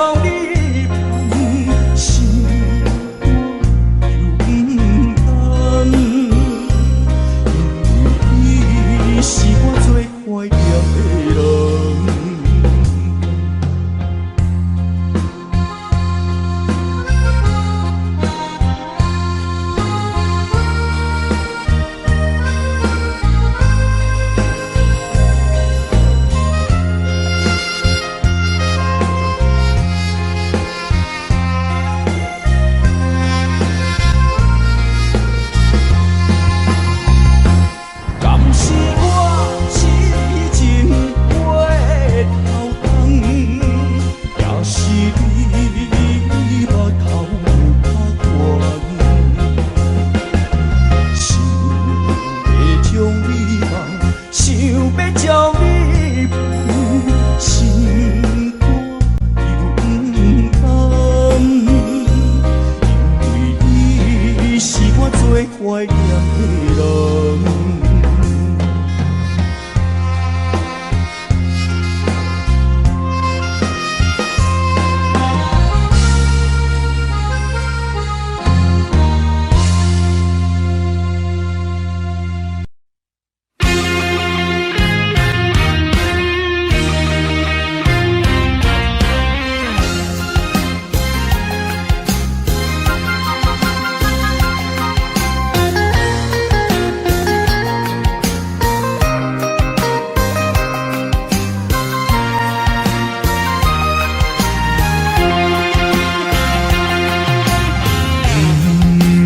将你放心肝又勇敢，因为伊是我最怀念的人。怀念的人。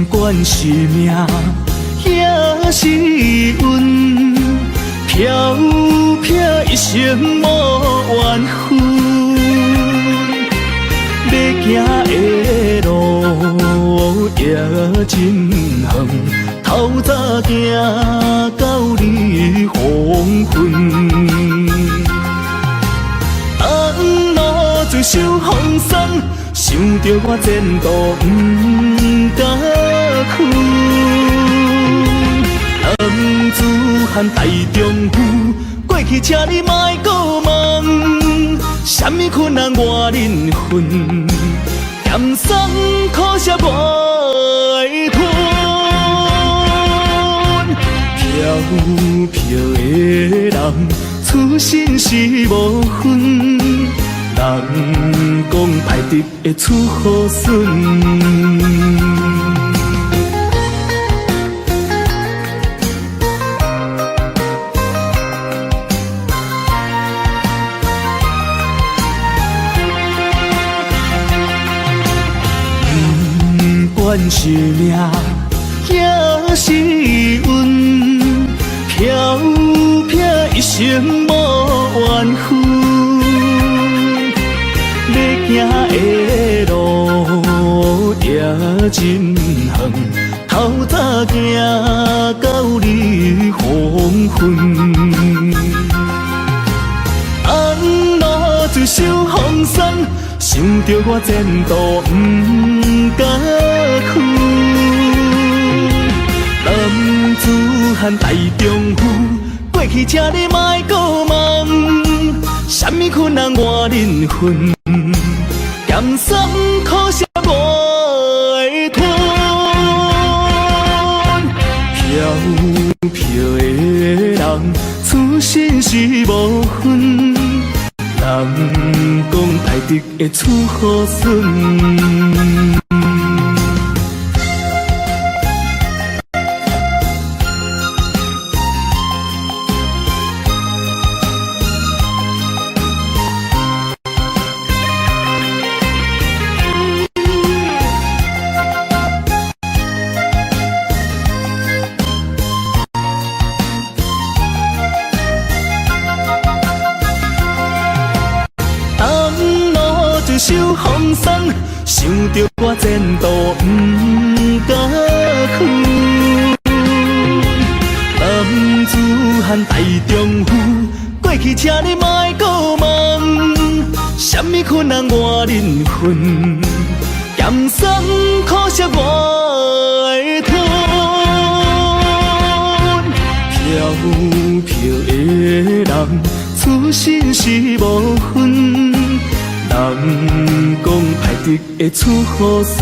不管是命也是运，飘飘一生无怨恨。要行的路也真远，透早行到日黄昏。安怎最受风霜，想着我前途不甘。男子汉大丈夫，过去请你莫搁问，什么困难我忍恨，咸酸苦涩袂吞。飘飘的人，出身是无分，人讲歹直会出好孙。不管是命也是运，飘飘一生无怨恨。要行的路也真远，透早行到日黄昏。安怎最受风霜，想着我前途不甘苦。男子汉大丈夫，过去请你莫搁问，什么困难我忍恨，咸酸苦涩袂吞。飘飘的人，出身是无分，人讲歹直会出好孙。受风霜，想着我前途不甘苦。男子汉大丈夫，过去请你莫搁问，什么困难我忍恨，咸酸苦涩袂吞。飘飘的人，出身是无分。人讲歹德会出好孙。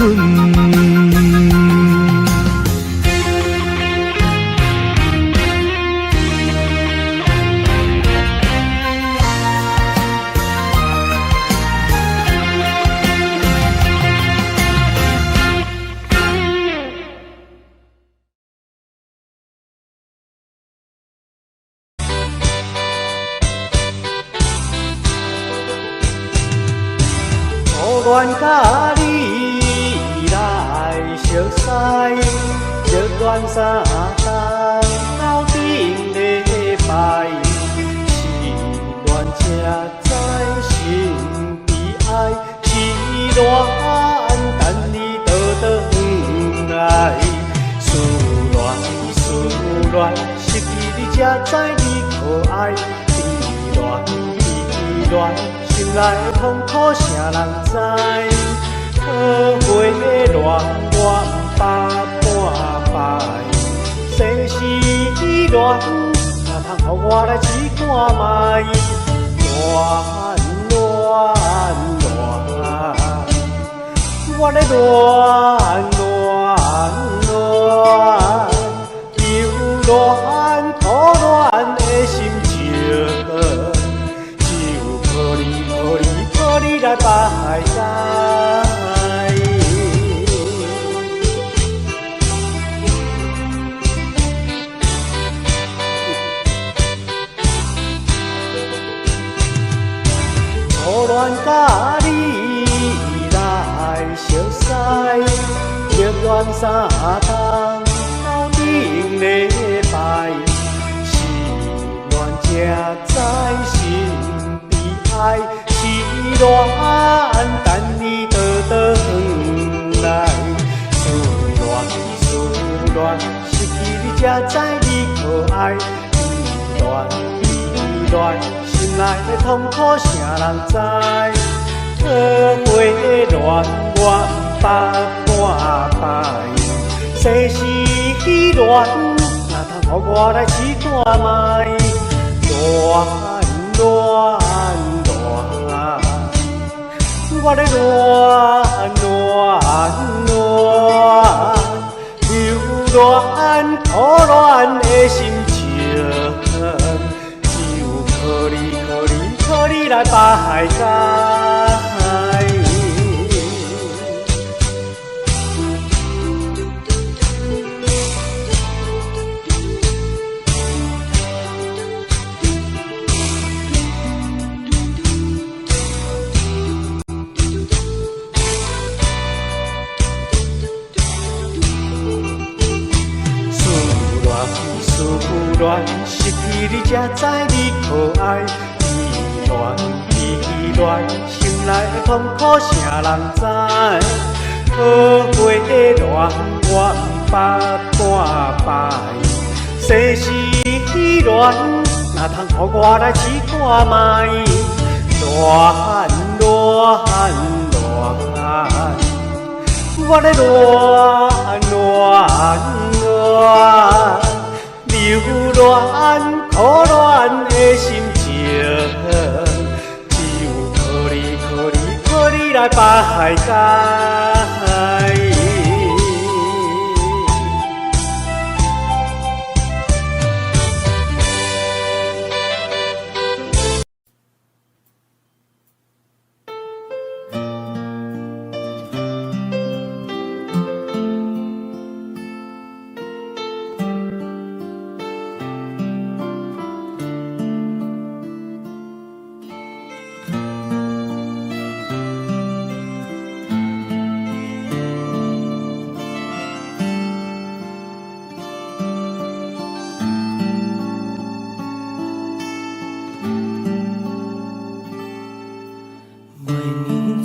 愿甲你来熟悉，热恋三冬斗阵礼拜，是恋才知心悲哀，是恋等你倒转来，思恋失去你才知你可爱，悲恋。心内的痛苦，谁人知？好花的恋，我百般败。世事恋，哪通予我来试看卖？恋，我咧恋，又恋苦恋的心情。靠你来排解，初恋甲你来熟悉，热恋三冬斗阵礼拜，是恋才知心悲哀。是恋等你倒转来，思恋失去你才知你可爱，悲恋心内的痛苦谁人知？好花的恋我百般败，世事恋哪通予我来试看卖？我咧恋，又恋苦恋的心情，只有靠你来排解。失去你才知你可爱，悲恋心内的痛苦谁人知？好花的恋我百般败，世事恋哪通予我来试看卖？我咧恋，又恋苦恋的心情，只有靠你来排解。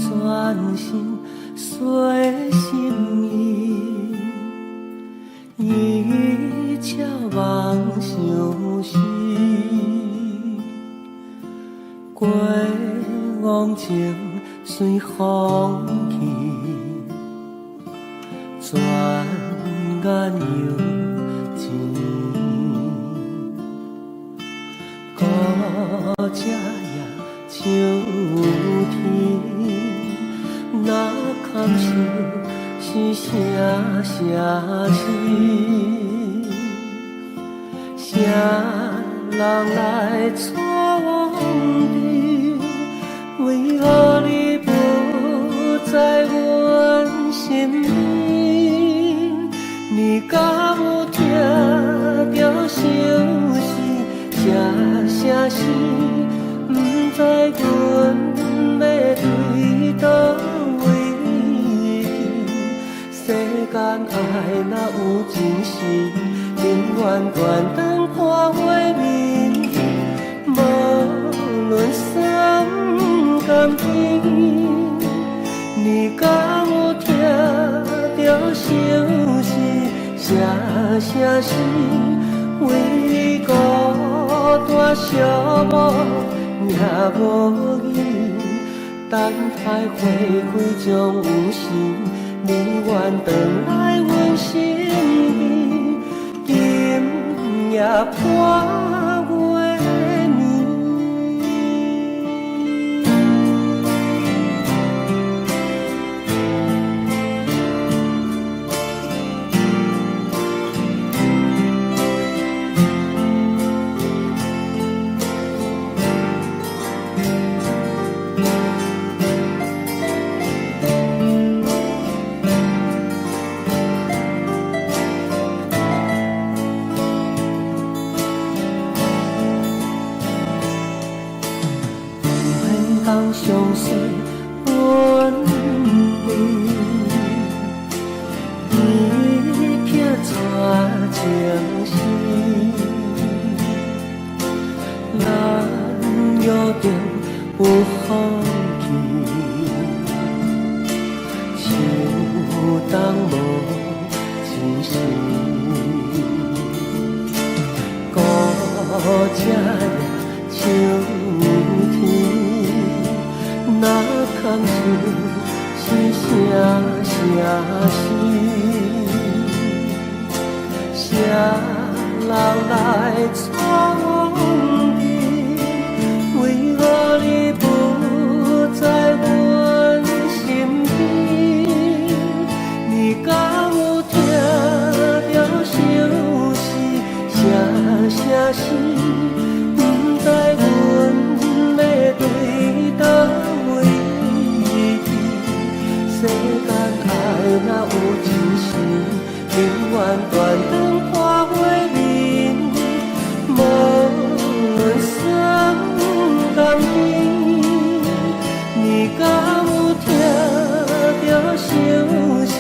转身随心意，一切梦相思。过往情随风去，转眼又一古井夜秋天。受是啥啥事？啥人来带往你？为何你不在阮身边？你敢有听到相思？啥事？不知阮要对倒位去？世间爱若有真实，永远断肠看花面。无论三甘甜，你敢有听到相思？啥事？为孤单寂寞也无依，等待花开将有心，你愿回来阮身边，今夜伴月暝。相思分离，伊撇怎情丝？咱约定有放弃，手动无真实，孤只夜秋天。若空是啥事？啥人来带你？为何你不在阮身边？你敢有听到相思？啥事？不知阮要对倒位去？世间爱若有真实，永远断肠看花面。无论三甘甜，你敢有听到相思？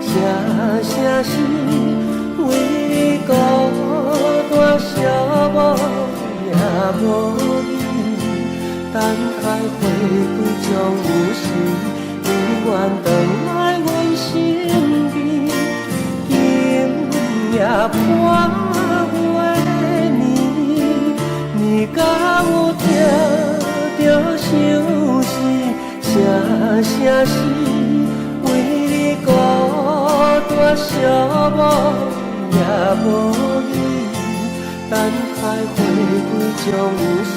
啥事？为孤单寂寞也无依，等待花开将有时，永远回来阮身边。今夜伴月暝，你敢有听到相思？啥事？为你孤单寂寞也无依，等待花开将有时，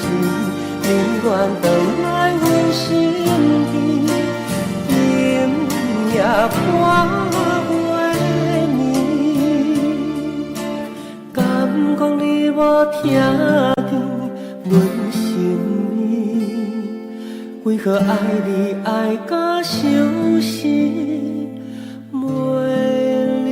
永远回来阮身边。今夜伴月暝，敢讲你无听见阮心意？为何爱你爱甲相思袂离？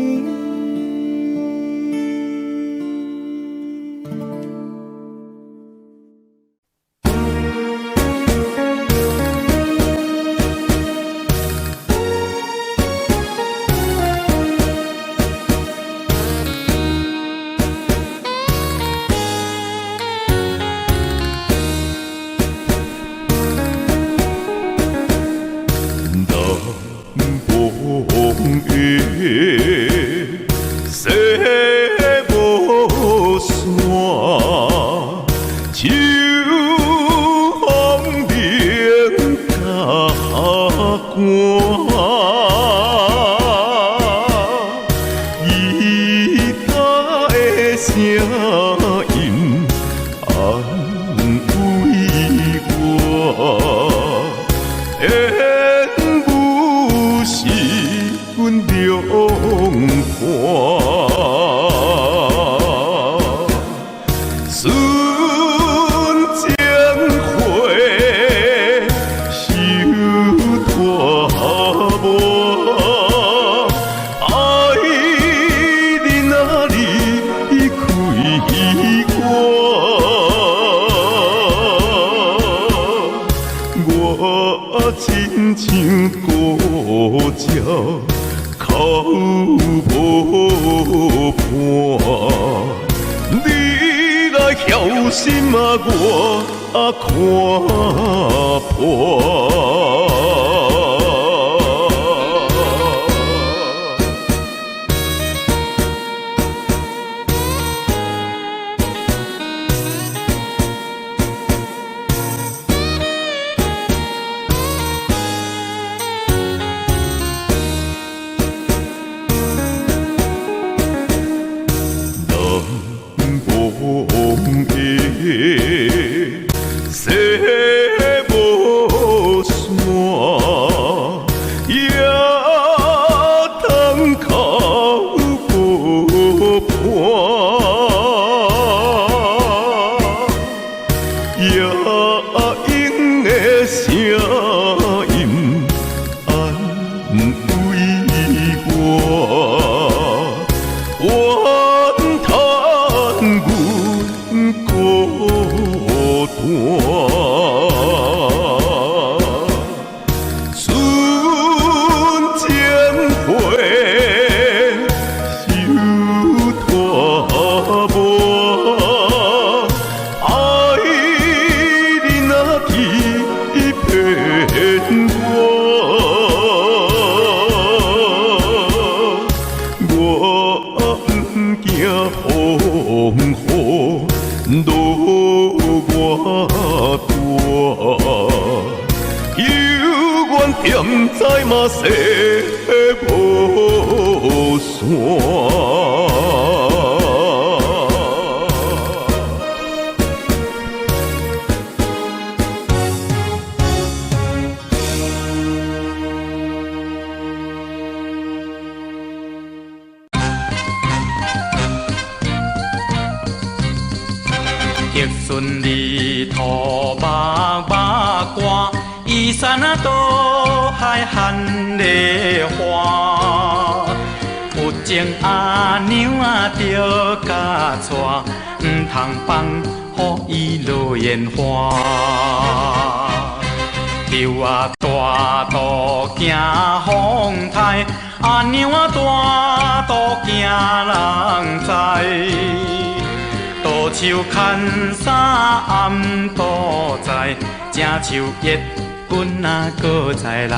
西无山，秋风冷甲寒，伊家的声音安慰我。纯情花收拖磨，爱你哪里开我？我亲像孤鸟，哭无伴。你来晓心啊，我看破。西无山，也通靠无伴，也用的声音安慰我。怨叹阮孤单，纯情花收拖磨，爱你若去骗我。惊风雨落我大，犹原踮在嘛西无山。竹笋里土目目歌，依山啊倒海含梨花。有情阿娘啊着甲娶，毋通放予伊落烟花。树啊大道行风台，阿娘啊大道行人知。倒手牵衫暗倒在，正像月君啊搁再来。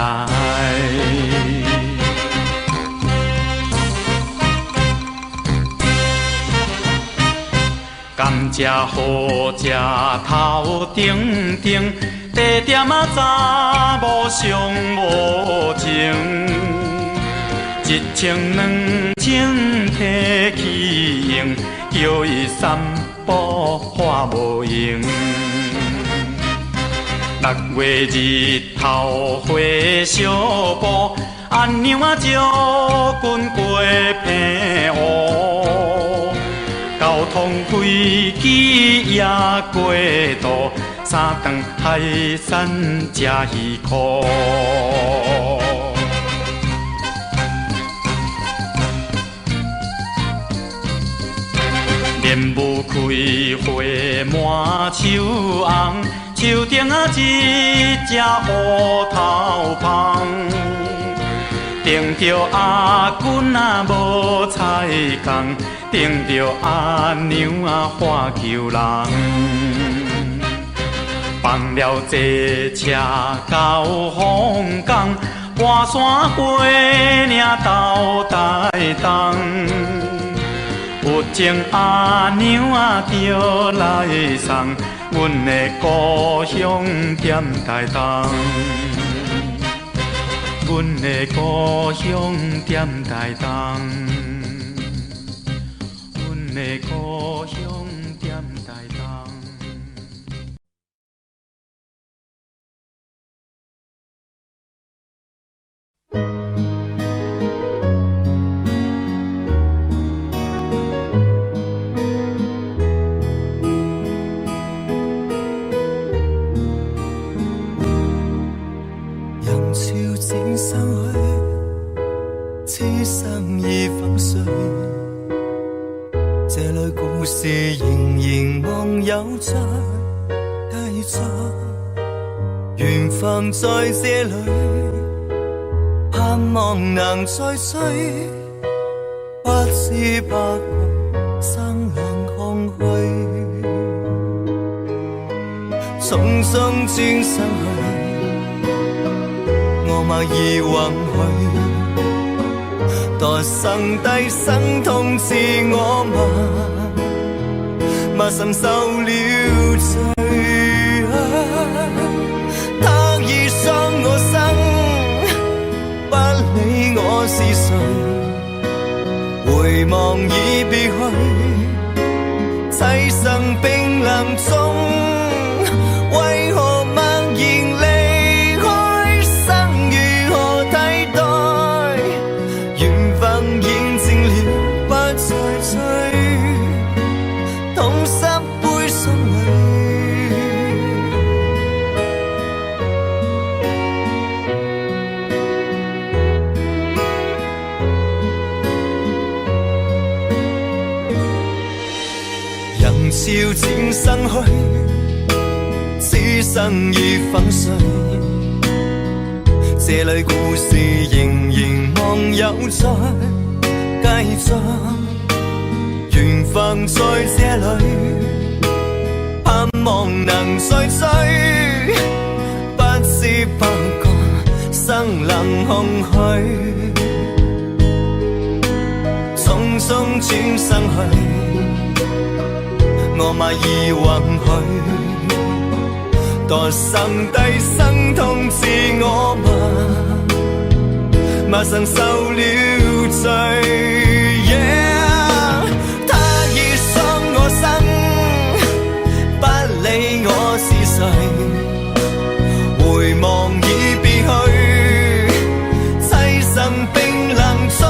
甘蔗好食头顶顶，地点啊查某上无情。一千两千提起用，叫伊三步花无用。6月日头花小布，阿娘啊招君过平湖。交通飞机也过渡，3顿海产吃鱼块。莲雾开花满树红，树顶啊一只乌头芳。顶着阿君啊无彩工，顶着阿娘啊花求人。放了坐车到凤冈，半山过岭斗台东。有情阿娘啊着来送，阮的故乡踮台东。阮的故乡踮台东，阮的故乡踮台东。情散去，此生已粉碎。这类故事仍然望有再继续，缘分在这里，盼望能再追。不知不觉，生冷空虚，匆匆轉身去，我默然允許。待剩低生痛自我默承受了罪。他已傷我生，不理我是誰。回望已別去，棲身冰冷中，為何默然離開？生如何替代？緣分現靜了，不再追，痛濕杯心裏。人潮漸逝去，此生已粉碎。這類故事仍然望有再繼續，緣分在這裏，盼望能再追。不知不覺，生冷空虛，匆匆轉身去。我默然允許，待剩低生痛自我默承受了罪。他已傷我生，不理我是誰。回望已別去，棲身冰冷中。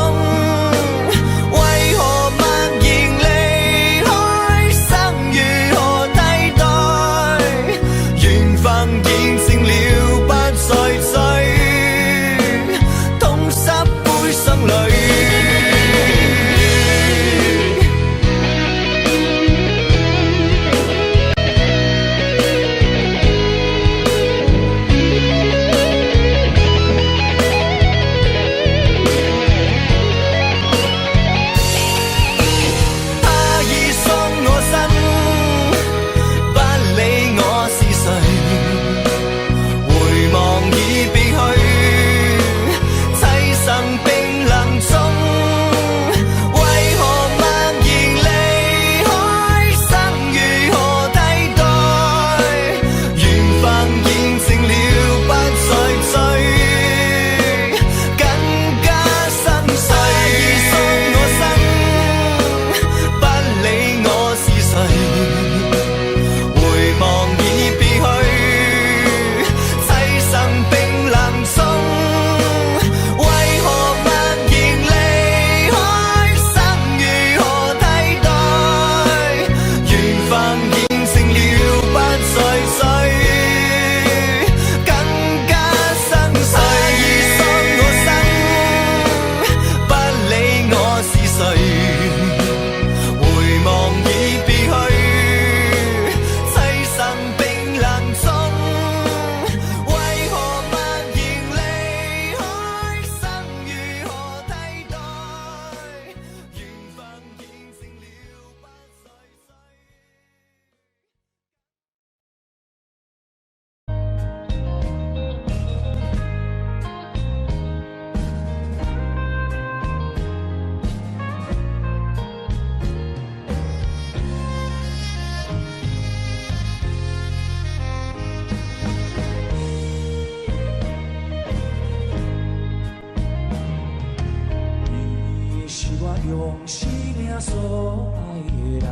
用生命所爱的人，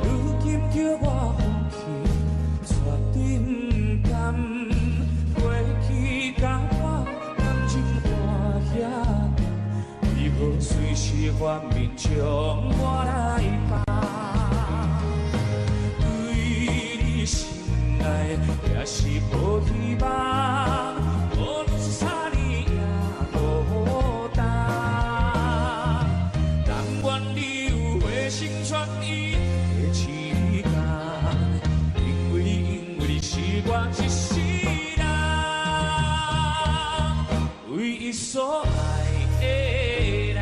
如今叫我放弃，绝对不甘。过去甲我感情看遐重，为何随时反面将我来放？对你心内也是无希望，无论是啥。伊所爱的人。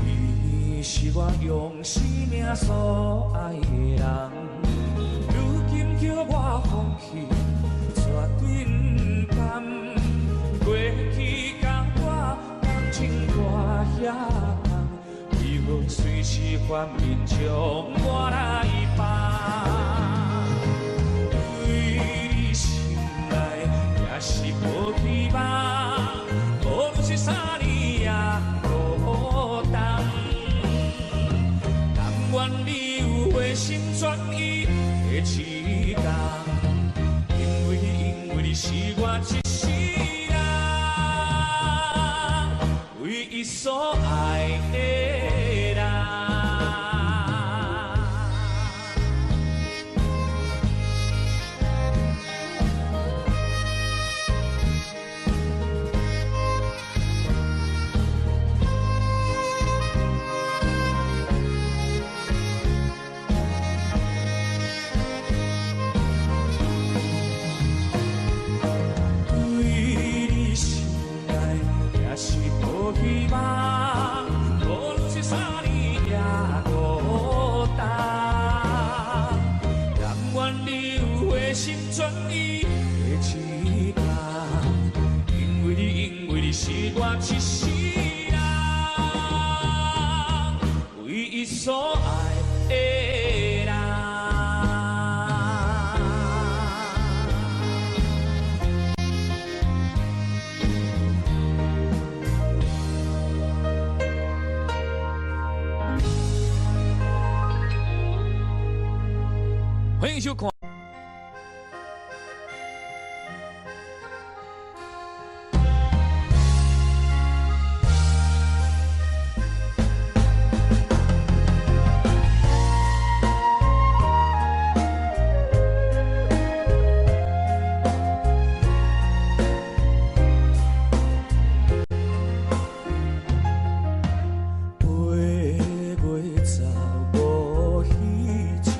伊是我用生命所爱的人，如今叫我放弃，绝对不甘。过去甲我感情大遐重，为何随时反面将我来放？对你心内也是无希望，无论是啥年也孤单。但愿你有回心转意的一天，因为你是我一世人，唯一所爱的人。希望，无论是啥年也孤单。但愿你有回心转意的一天，因为你是我一世人，唯一所爱的人。欢迎收看。8月15迄一天，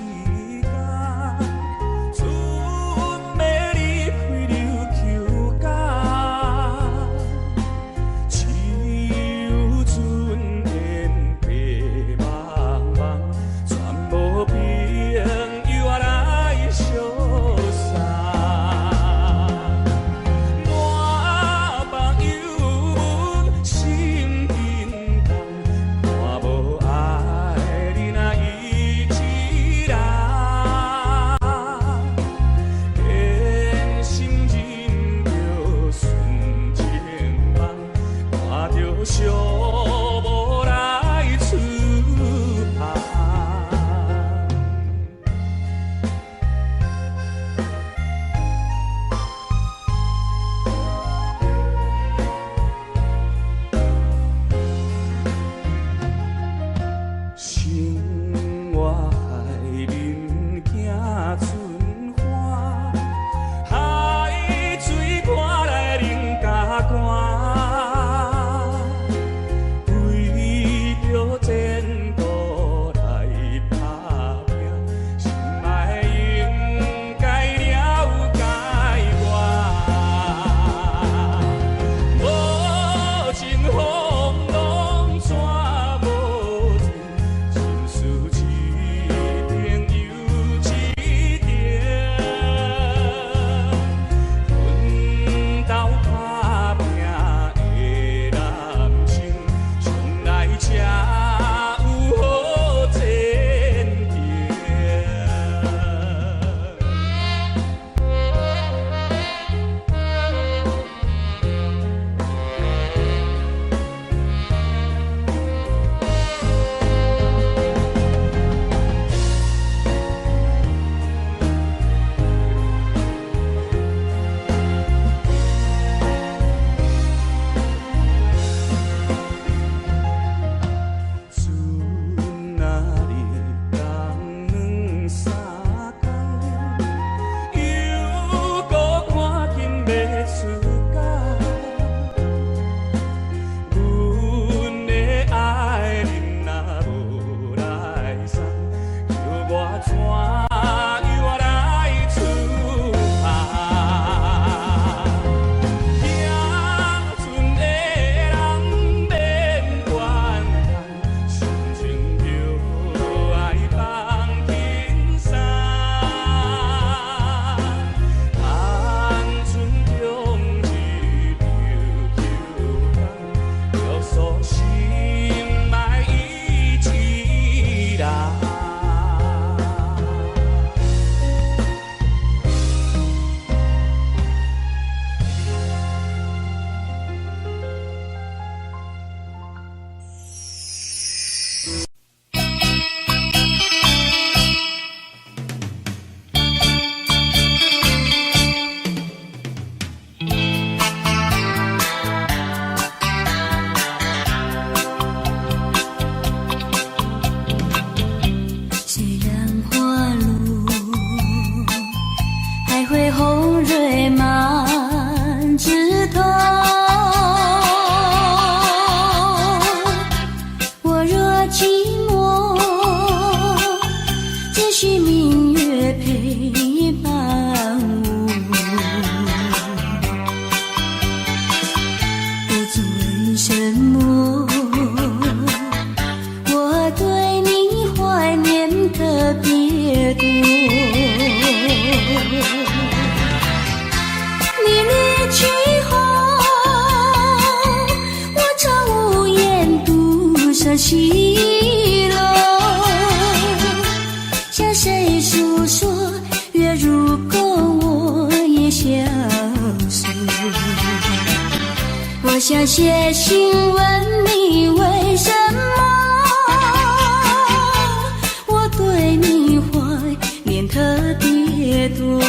寂寞，只需明月陪伴我。不知为什么，我对你怀念特别多。你离去后，我常无言独上西楼，向谁诉说？月如钩，我也消瘦。我想写信问你为什么，我对你怀念特别多。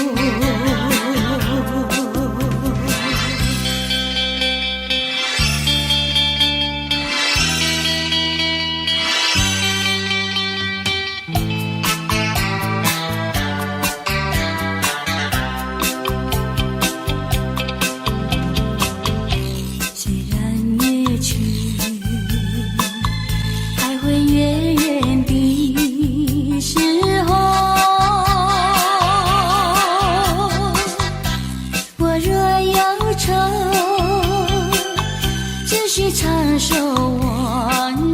唱首忘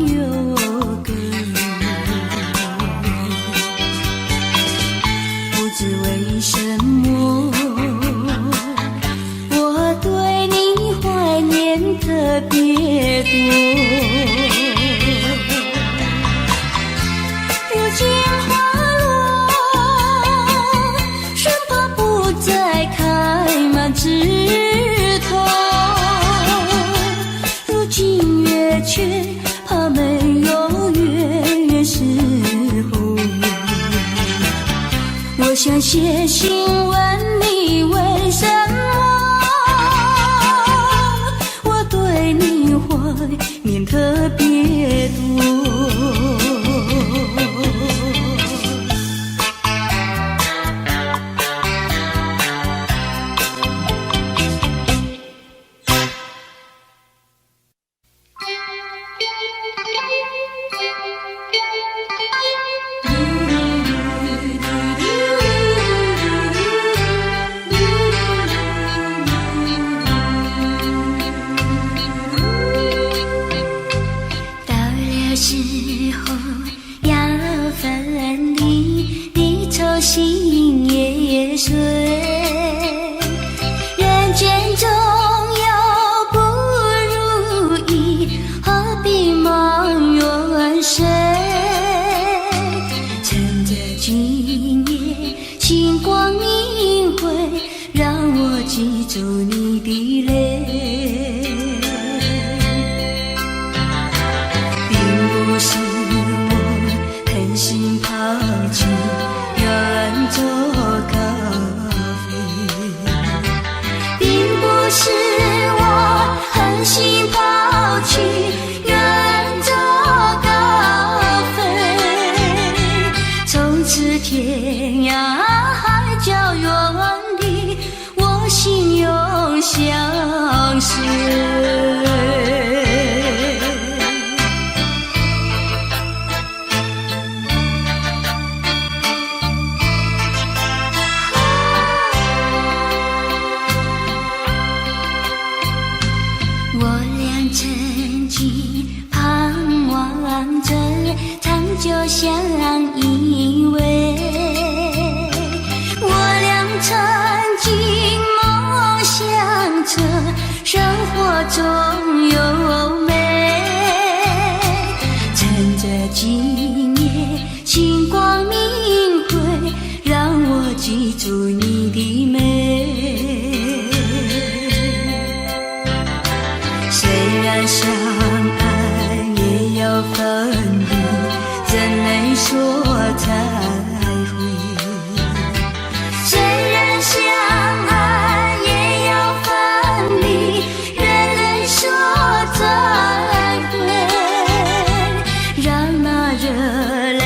忧歌，不知为什么，我对你怀念特别多。如今花落，生怕不再开满枝头。却怕没有月时候，我想写信问你为什么，我对你怀念特别多。心也碎，人间总有不如意，何必忙远水？趁着今夜星光明辉，让我记住你的泪，并不是我狠心抛弃远走高飞，并不是我狠心抛弃远走高飞，从此天涯海角远离，我心永相随。就相依偎，我俩曾经梦想着生活中有美，趁着今夜星光明辉，让我记住你的美。虽然相爱也要分离，怎能说再会？虽然相爱也要分离，愿能说再会。让那热泪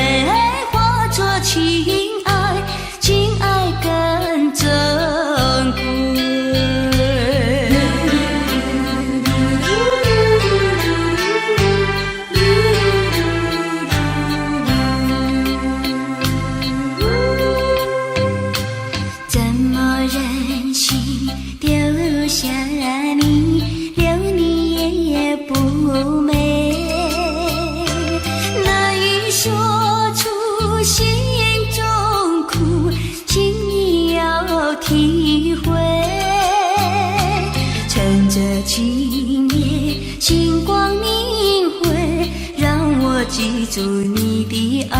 化作情爱，情爱更说出心中苦，请你要体会。趁着今夜星光明辉，让我记住你的爱。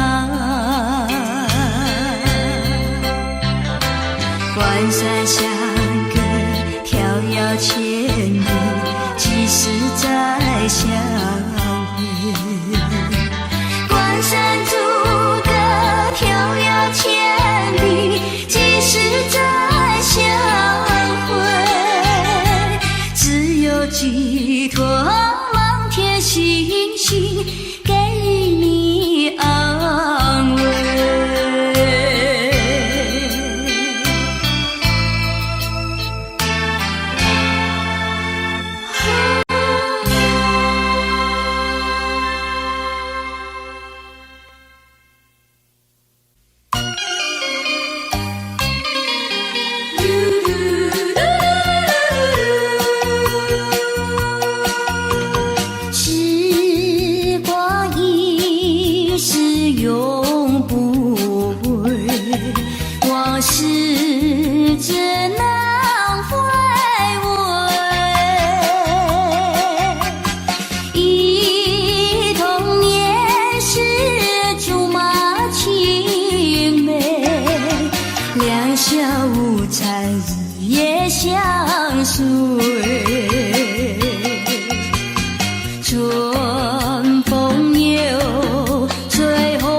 关山相隔，迢遥千里，几时再相会？关山阻隔，迢遥千里，几时再相会？只有寄托满天星星，给你安慰。时光一逝永不回，往事只能回味。忆童年时竹马青梅，两小无猜日夜相随。春风又吹红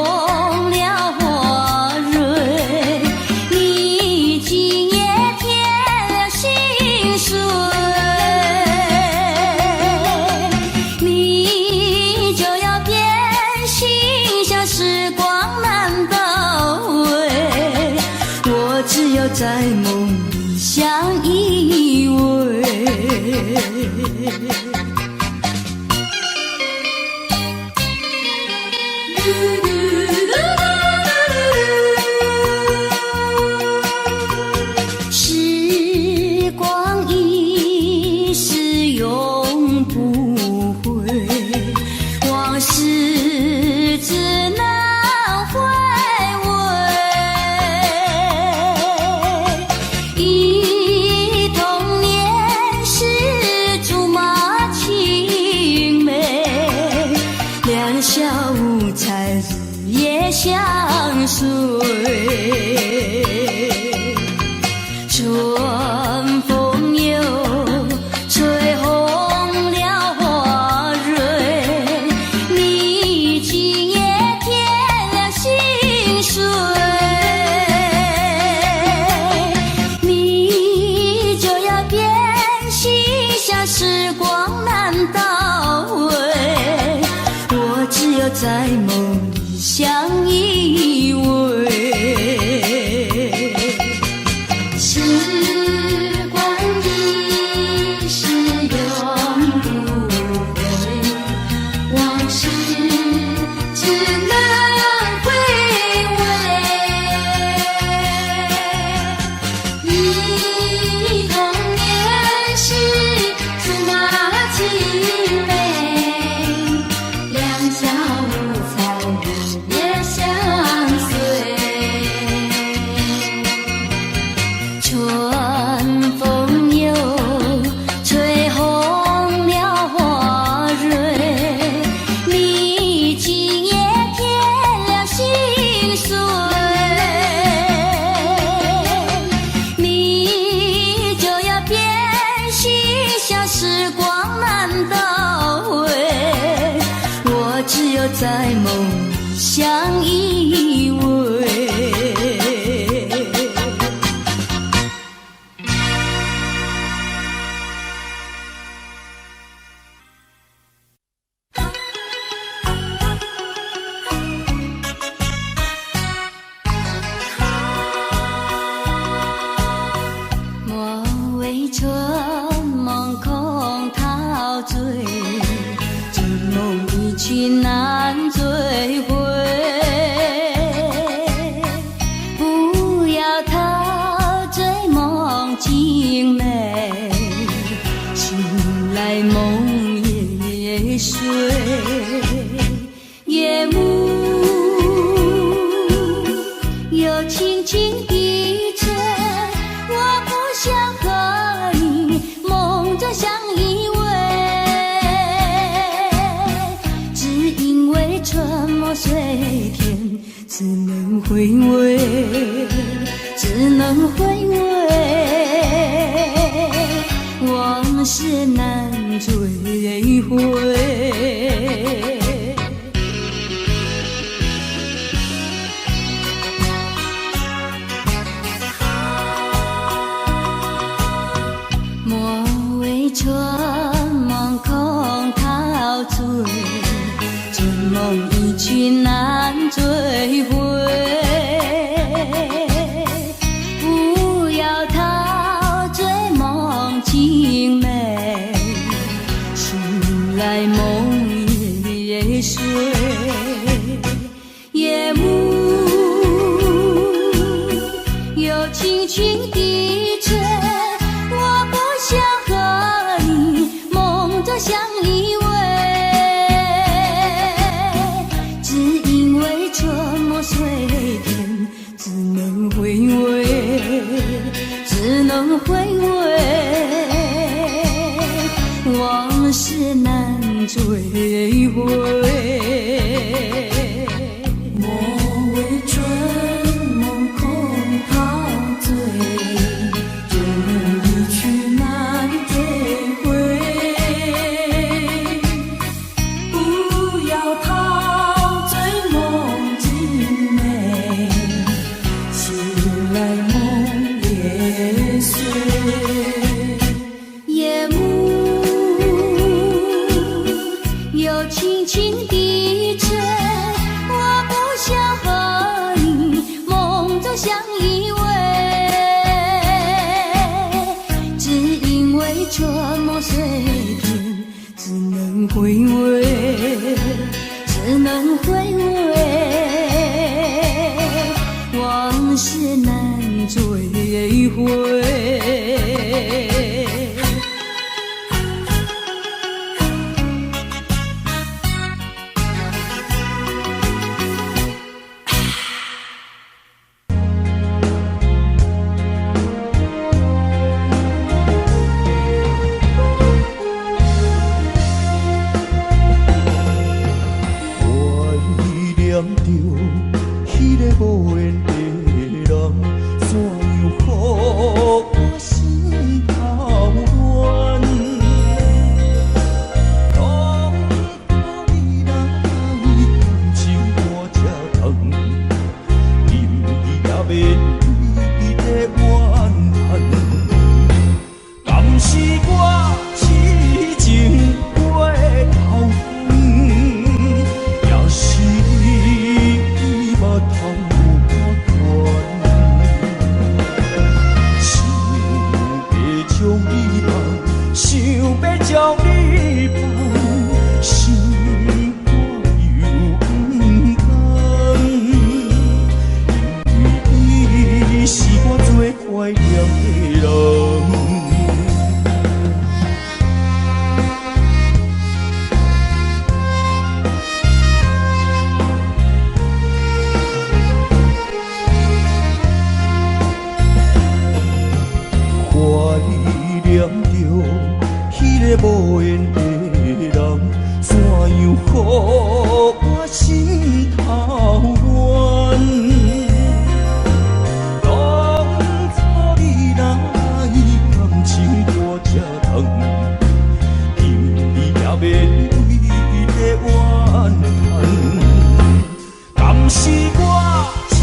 了花蕊，你今夜添了心碎，你就要变心，像时光难倒回，我只有在梦里相依偎。时光一逝永不回，往事只能回味。忆童年时竹马青梅，两小无猜日夜相随。春风又吹红了花蕊，你今夜添了心碎，你就要变心，像时光难倒回，我只有在梦里相依偎。时光一逝永不回，往事只能回味。忆童年时竹马青梅，两小无猜日夜相随。春风又吹红了花蕊，你今夜添了心碎，你就要变心，像时光难倒回，我只有在梦里相依偎。莫为春梦空陶醉，尽梦一去难追回。为春梦随天，只能回味，只能回味，往事难追回。莫为春梦空陶醉，春梦一去难追回。不要陶醉梦境美，醒来梦也碎。夜幕又轻轻低垂，我不想和你梦中相依偎，只因为春梦随天，只能回味，只能回味，往事难追回。莫为春梦空陶醉，春梦一去难追回。不要陶醉梦境美，醒来梦也碎。夜幕又轻轻低垂，我不想和你梦中相依偎，只因为春梦随天，只能回味，只能回味，往事难追回。怀念着迄个无缘的人，怎样予我心头乱？当你来，感情我才痛，今日也免为的怨恨，敢是我痴情过头远，也是你目头有我想要将你放，想要将你放，心肝又不甘，因为你是我最怀念的人。怀念着迄个无缘的人，怎样予我心头乱？当初你来，感情我才痛，今日也免为的怨恨，敢是我痴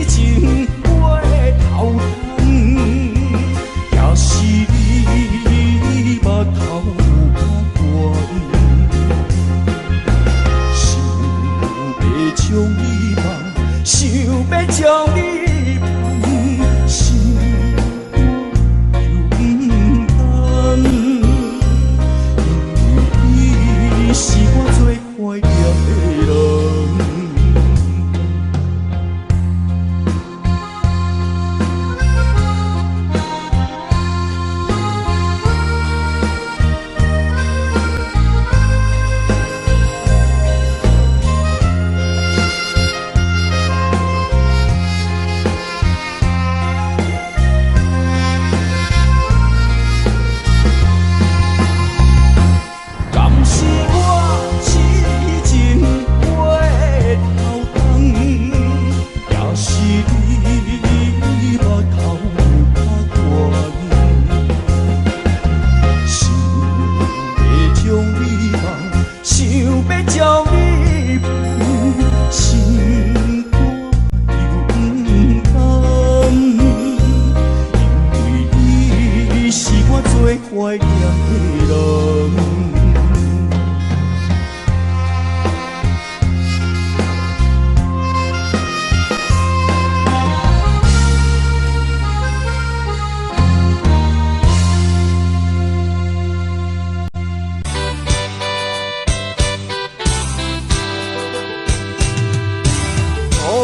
情过头远，也是你目头有想要将你放，想要将你放，心肝又不甘，因为你是我最怀念的人。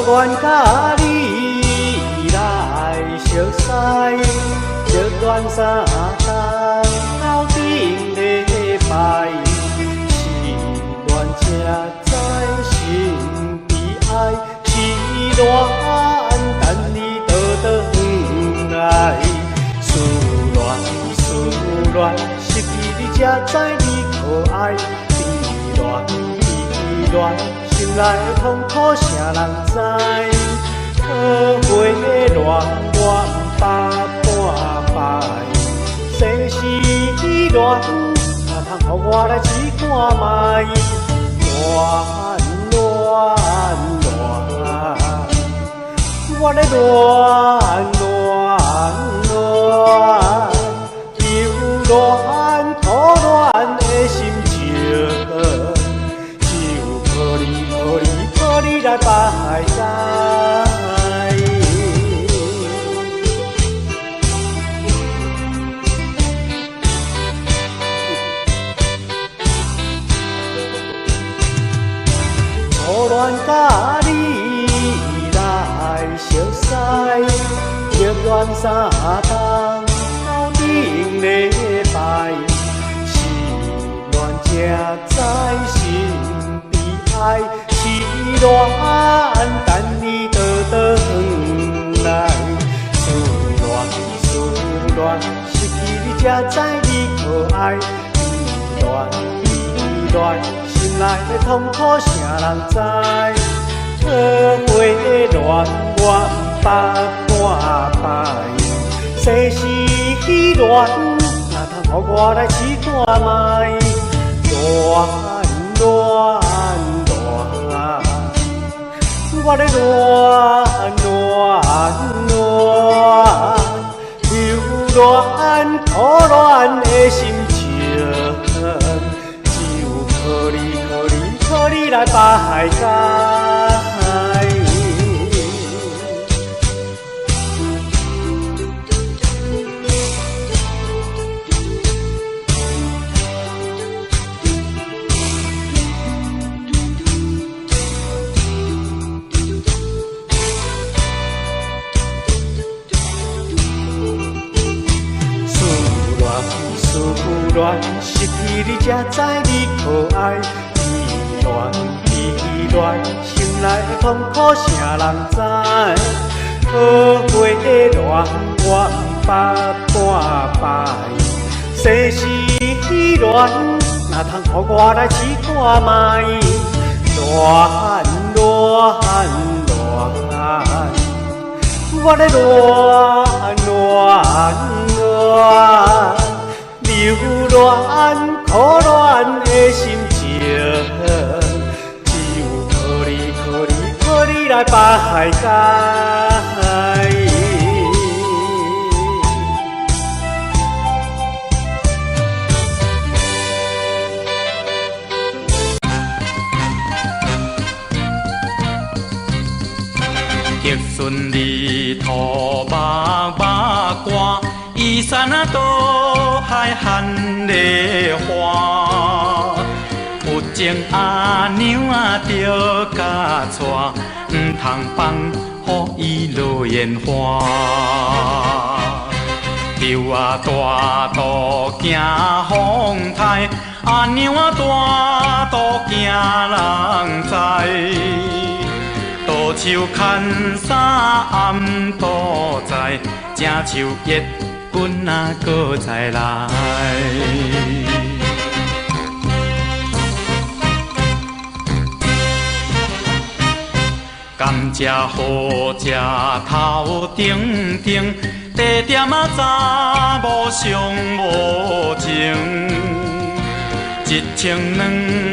恋甲你来相识，热恋三冬到顶礼拜，是恋才知心悲哀，是恋等你倒转来，思恋失去你才知你可爱，恋心内的痛苦谁人知？可会的恋我不百摆，世事恋，哪通予我来试看卖？恋，我咧恋，又恋可恋的心情。可你来排解，初恋甲你来相识，热恋三冬到顶礼拜，是恋才知心悲哀。是恋等你倒转来，思恋失去你才知你可爱，恋心内的痛苦谁人知？可会的恋我不百摆，世事恋，哪通予我来试看卖？我咧恋，又恋可恋的心情，只有可你来排解。失去你才知你可爱，恋心内的痛苦谁人知？可会的恋我不百摆，世事恋，哪通予我来试看卖？恋，我咧恋，又恋可恋的心情，只有可你来排解。激顺里土目歌，依山啊倒海含梨花。有情阿娘啊着甲娶，毋通放予伊落烟花。树啊大道行风台，阿娘啊大道行人知。倒手牵衫暗倒在，正像月君啊搁再来。甘蔗好食头顶顶，地点啊查某上无情。一千两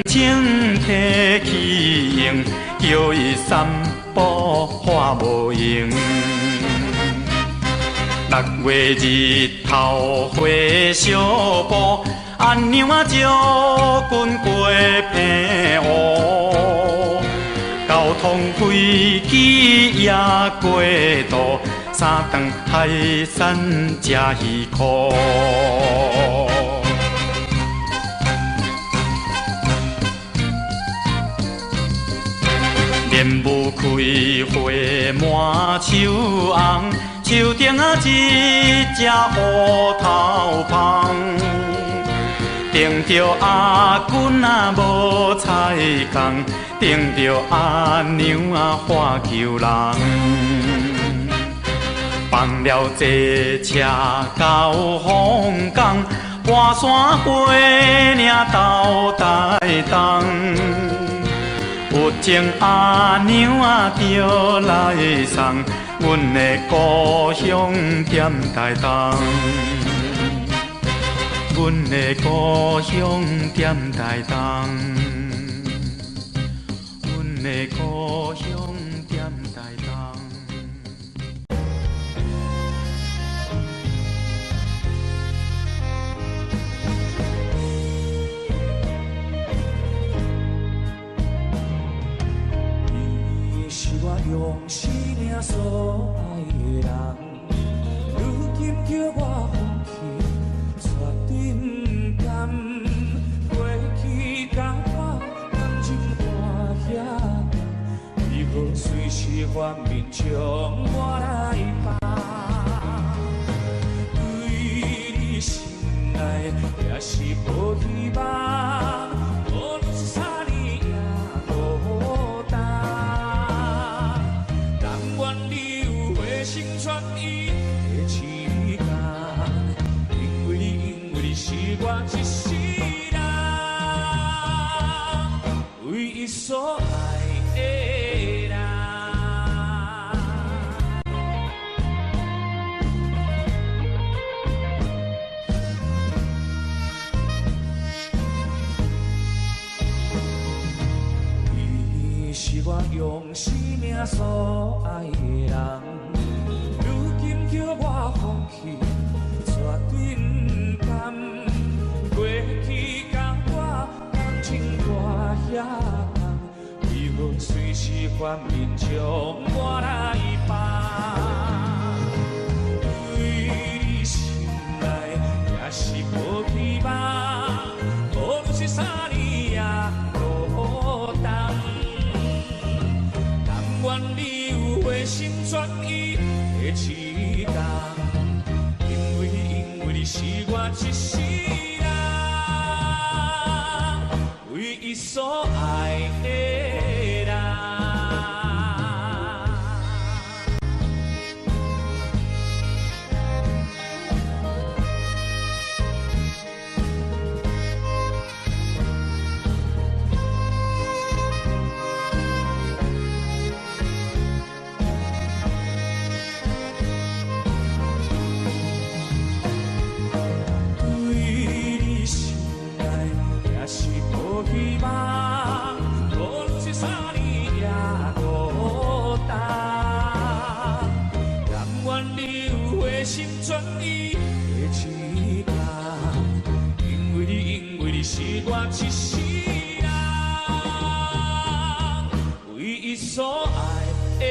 千提起用，叫伊三步花无用。6月日头花小布，阿娘啊招君过平湖。交通飞机也过渡，3顿海产吃鱼块。莲雾开花满树红，树顶啊一只乌头芳。等着阿君啊无彩工，等着阿娘啊花求人。放了坐车到凤冈，半山花岭斗台东。有情阿娘啊着来送，阮的故乡踮台东。阮的故乡踮台东，阮的故乡踮台东。你是我用生命所爱的人，如今叫我放弃。沉甘，过去甲我感情看遐重，为何随时反面将我来放？对你心内也是无希望，无论是啥年也孤单。但愿你有回心转意的时间。是我一世人唯一所爱的人。你是我用生命所爱的人，如今叫我放弃，绝对不甘。过去甲我感情大遐重，为何随时反面将我来放？对你心内也是无希望，无论是啥年也孤单。但愿你有回心转意的时间，因为你是我一世。唯一所爱的人。是我一世人唯一所爱的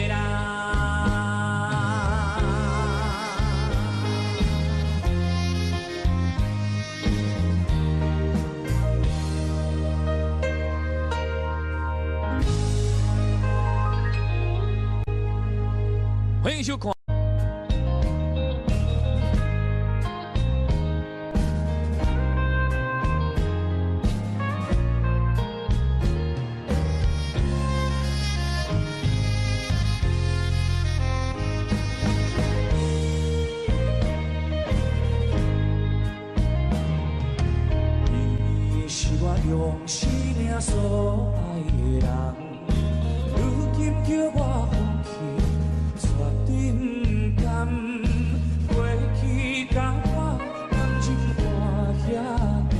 人。欢迎收看。用生命所爱的人，如今叫我放弃，绝对不甘。过去甲我感情看遐重，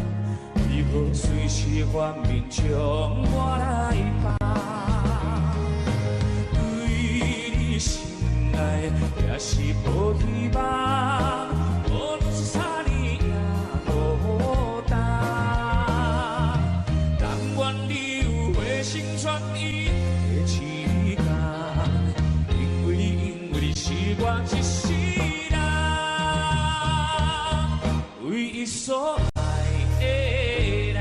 为何随时反面将我来放？对你心内也是无希望，无论是啥年也孤单。心转意的时间，因为你是我一世人唯一所爱的人。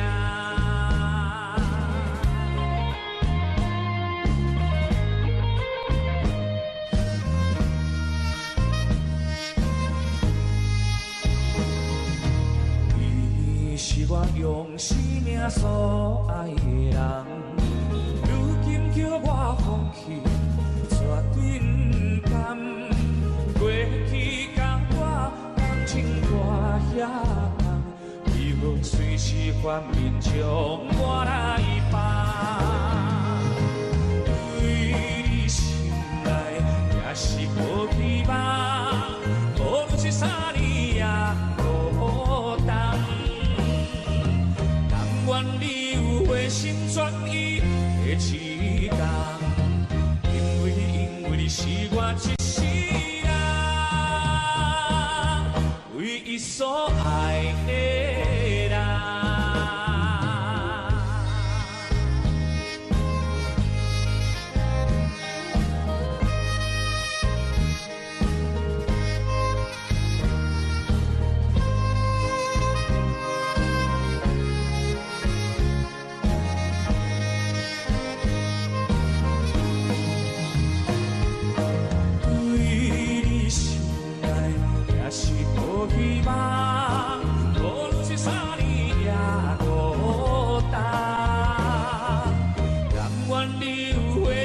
所爱的人，如今叫我放弃，绝对不甘。过去甲我感情大遐重，为何随时反面将我来放？对你心内也是无希望，无论是啥年也孤单。但愿你有回心转意的一天，因为你是我一世人，唯一所爱的人。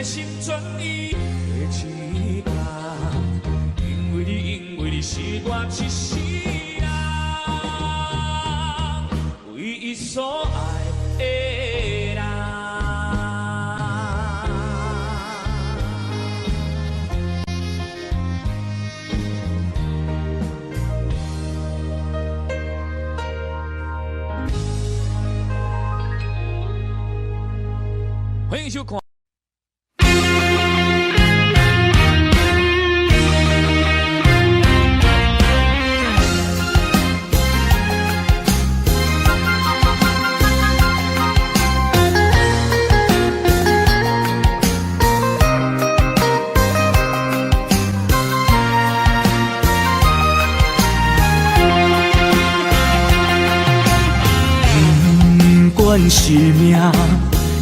心转意的一天，因为你是我一世人，唯一所爱的人。欢迎收看。是命，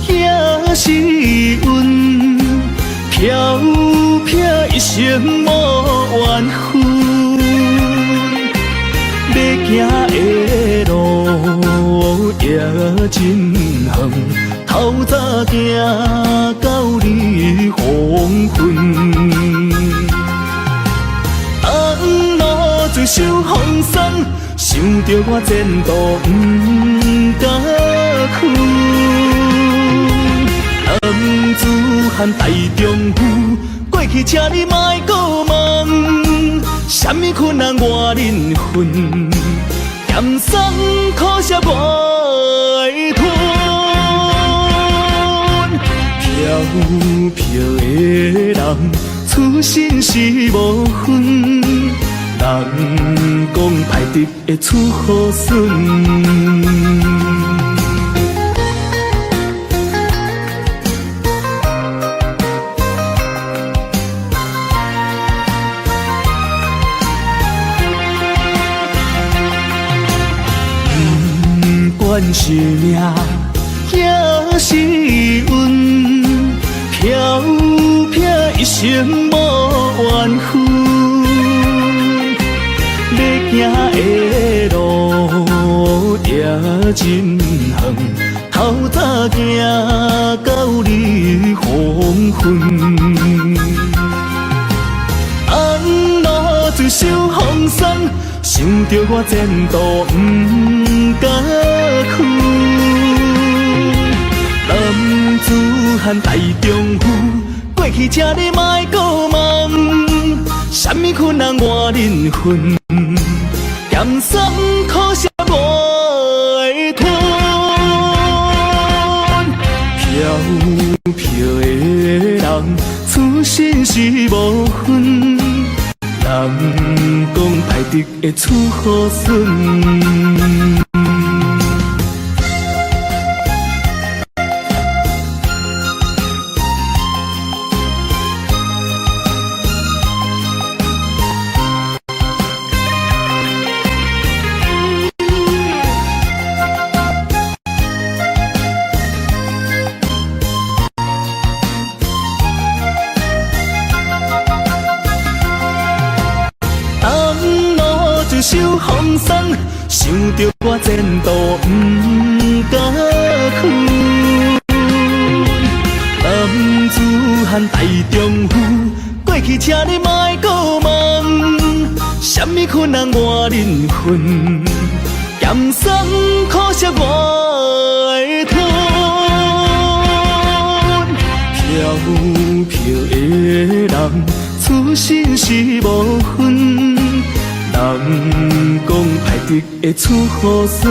也是运，飘飘一生无缘分。要行的路也真远，透早行到日黄昏。红路最受风霜，想着我前途不敢。男子汉大丈夫，过去请你莫搁问，什么困难我忍恨，咸酸苦涩我会吞。飘飘的人，出身是无分，人讲歹得会出好孙。不管是命，也是运，飘飘一生无缘分。要行的路也真远，透早行到日黄昏。红路最受风霜，想着我前途不敢。男子汉大丈夫，过去请你莫搁问，什么困难我忍恨，咸酸苦涩我会吞。飘飘的人，出身是无分，人讲歹得会出好孙。受风霜，想着我前途不敢汉大丈夫，过去请你莫搁问，什么困难我忍分，咸酸苦涩我会吞。飘飘的人，此生是无分，人讲歹得会出好孙。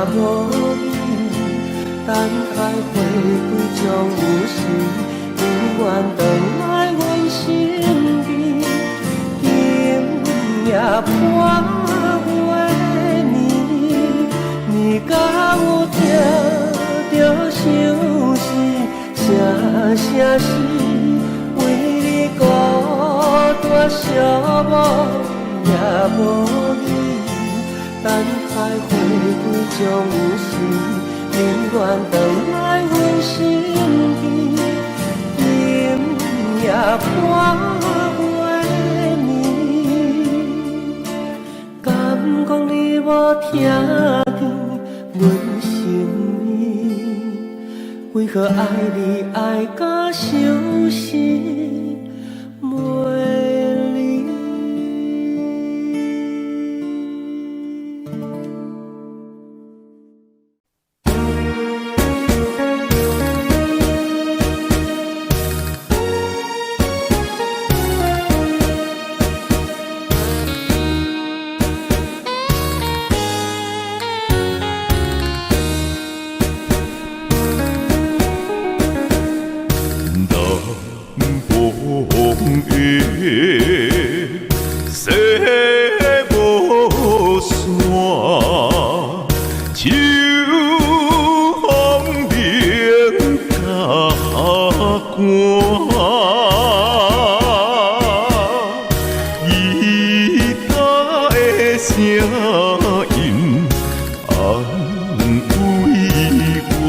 无依。等待回归将有时，永远回来阮身边。今夜破月暝，你甲有听着相思，声声是为你孤单寂寞也无语。等待回归将有时，永远回来阮身边。今夜破月暝，敢讲你无听见阮心为何爱你爱到伤心袂离？西无山，秋风鸣甲寒。伊他的声音安慰我。